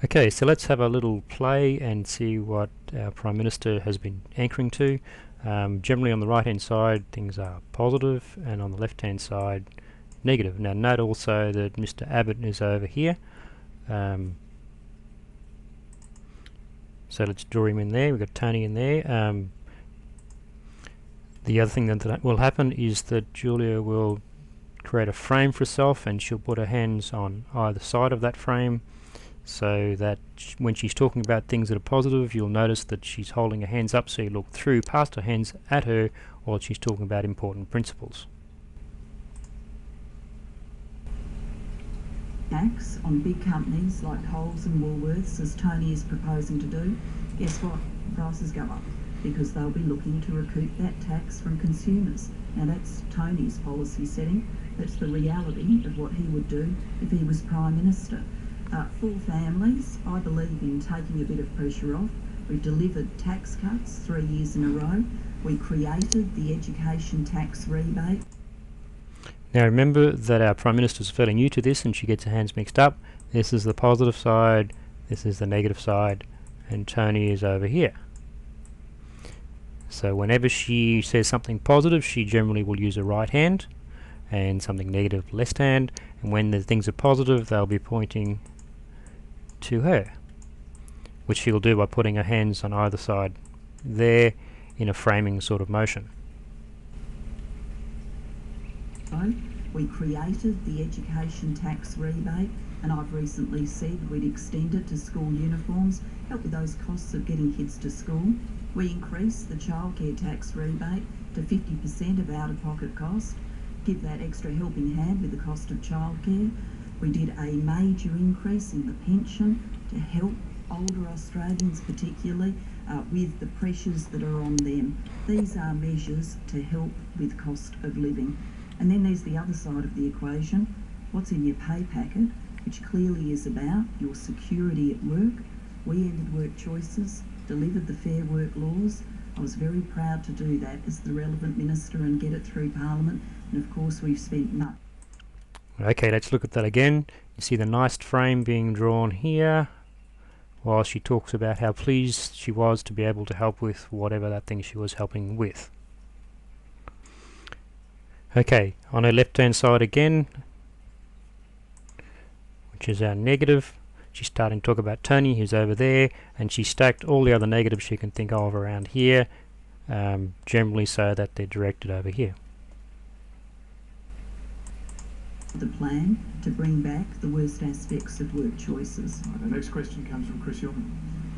Okay, so let's have a little play and see what our Prime Minister has been anchoring to. Generally on the right hand side things are positive, and on the left hand side negative. Now note also that Mr. Abbott is over here, so let's draw him in there. We've got Tony in there. The other thing that will happen is that Julia will create a frame for herself, and she'll put her hands on either side of that frame, so that when she's talking about things that are positive, you'll notice that she's holding her hands up, so you look through past her hands at her while she's talking about important principles. Tax on big companies like Coles and Woolworths, as Tony is proposing to do, guess what? Prices go up because they'll be looking to recoup that tax from consumers. Now that's Tony's policy setting. That's the reality of what he would do if he was Prime Minister. For families, I believe in taking a bit of pressure off. We've delivered tax cuts 3 years in a row. We created the education tax rebate. Now remember that our Prime Minister is fairly new to this, and she gets her hands mixed up. This is the positive side, this is the negative side, and Tony is over here. So whenever she says something positive, she generally will use her right hand, and something negative left hand, and when the things are positive they'll be pointing to her, which she'll do by putting her hands on either side there in a framing sort of motion. We created the education tax rebate, and I've recently said we'd extend it to school uniforms, help with those costs of getting kids to school. We increased the childcare tax rebate to 50% of out-of-pocket cost, give that extra helping hand with the cost of childcare. We did a major increase in the pension to help older Australians particularly with the pressures that are on them. These are measures to help with cost of living. And then there's the other side of the equation, what's in your pay packet, which clearly is about your security at work. We ended work choices, delivered the Fair Work laws. I was very proud to do that as the relevant minister and get it through Parliament, and of course we've spent much. Okay, let's look at that again. You see the nice frame being drawn here, while she talks about how pleased she was to be able to help with whatever that thing she was helping with. Okay, on her left hand side again, which is our negative, she's starting to talk about Tony, who's over there, and she stacked all the other negatives she can think of around here, generally so that they're directed over here. The plan to bring back the worst aspects of work choices. The next question comes from Chris Hillman.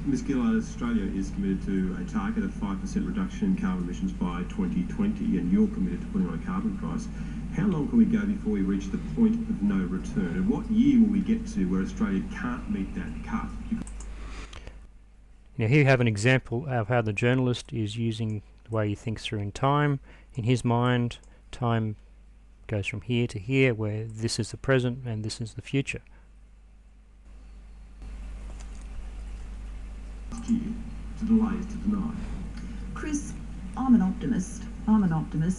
Ms Gillard, Australia is committed to a target of 5% reduction in carbon emissions by 2020, and you're committed to putting on a carbon price. How long can we go before we reach the point of no return? And what year will we get to where Australia can't meet that cut? Now here you have an example of how the journalist is using the way he thinks through in time. In his mind, time goes from here to here, where this is the present and this is the future. Year to delay is to deny. Chris, I'm an optimist,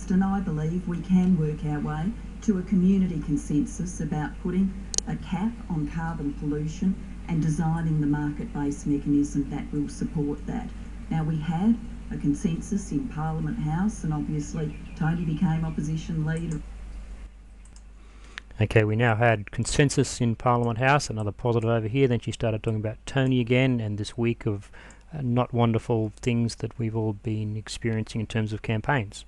and I believe we can work our way to a community consensus about putting a cap on carbon pollution and designing the market-based mechanism that will support that. Now, we had a consensus in Parliament House, and obviously Tony became opposition leader. Okay, we now had consensus in Parliament House, another positive over here. Then she started talking about Tony again, and this week of not wonderful things that we've all been experiencing in terms of campaigns.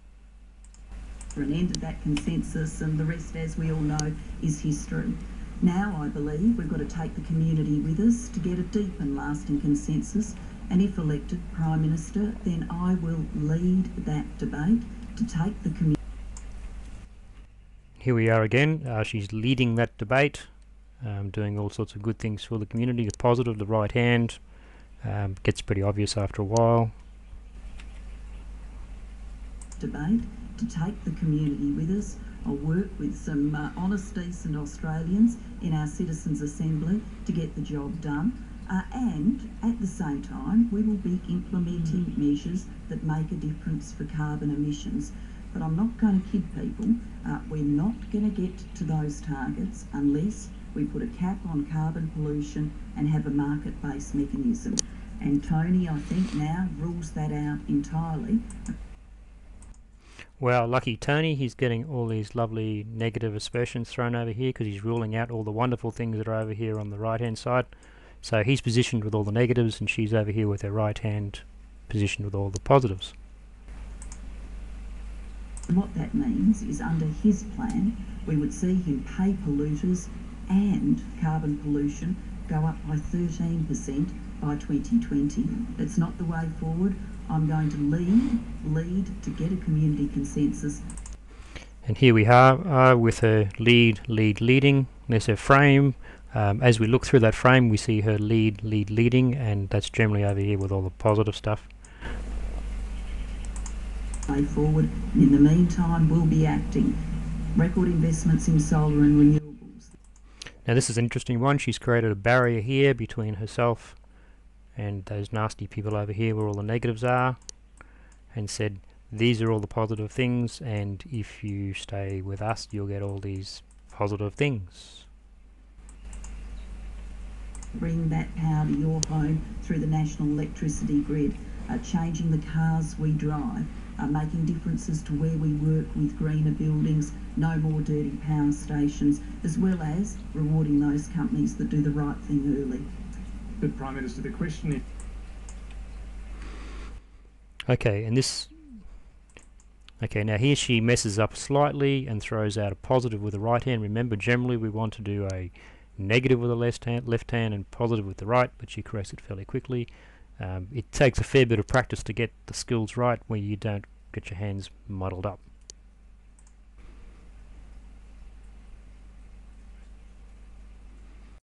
For an end of that consensus, and the rest, as we all know, is history. Now I believe we've got to take the community with us to get a deep and lasting consensus, and if elected Prime Minister, then I will lead that debate to take the community. Here we are again. She's leading that debate, doing all sorts of good things for the community. The positive, the right hand, gets pretty obvious after a while. Debate to take the community with us. I'll work with some honest, decent Australians in our Citizens' Assembly to get the job done. And at the same time, we will be implementing measures that make a difference for carbon emissions. But I'm not going to kid people. We're not going to get to those targets unless We put a cap on carbon pollution and have a market-based mechanism. And Tony, I think, now rules that out entirely. Well, lucky Tony, he's getting all these lovely negative aspersions thrown over here because he's ruling out all the wonderful things that are over here on the right-hand side. So he's positioned with all the negatives and she's over here with her right hand positioned with all the positives. And what that means is under his plan, we would see him pay polluters and carbon pollution go up by 13% by 2020. That's not the way forward. I'm going to lead to get a community consensus. And here we are with her leading. There's her frame. As we look through that frame, we see her leading, and that's generally over here with all the positive stuff. Way forward, and in the meantime, we'll be acting. Record investments in solar and renewables. Now this is an interesting one. She's created a barrier here between herself and those nasty people over here where all the negatives are, and said these are all the positive things, and if you stay with us you'll get all these positive things. Bring that power to your home through the national electricity grid, changing the cars we drive, making differences to where we work with greener buildings, no more dirty power stations, as well as rewarding those companies that do the right thing early. But Prime Minister, the question is... Okay, and this... Okay, now here she messes up slightly and throws out a positive with the right hand. Remember, generally we want to do a negative with the left hand and positive with the right, but she corrects it fairly quickly. It takes a fair bit of practice to get the skills right where you don't get your hands muddled up.